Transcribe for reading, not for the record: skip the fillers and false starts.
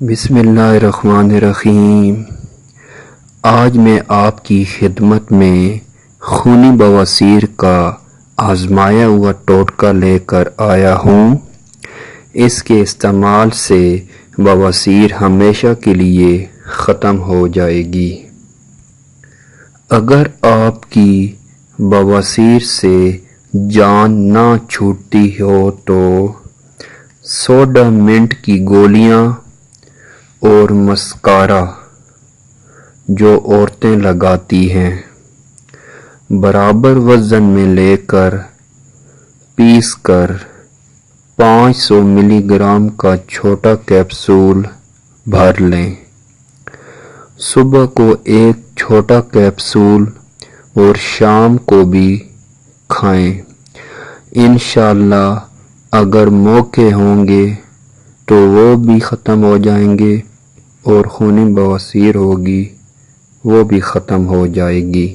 بسم اللہ الرحمن الرحیم۔ آج میں آپ کی خدمت میں خونی بواسیر کا آزمایا ہوا ٹوٹکا لے کر آیا ہوں۔ اس کے استعمال سے بواسیر ہمیشہ کے لیے ختم ہو جائے گی۔ اگر آپ کی بواسیر سے جان نہ چھوٹتی ہو تو سوڈا منٹ کی گولیاں اور مسکارا جو عورتیں لگاتی ہیں برابر وزن میں لے کر پیس کر 500 ملی گرام کا چھوٹا کیپسول بھر لیں۔ صبح کو ایک چھوٹا کیپسول اور شام کو بھی کھائیں۔ انشاءاللہ اگر موقع ہوں گے تو وہ بھی ختم ہو جائیں گے اور خونی بواسیر ہوگی وہ بھی ختم ہو جائے گی۔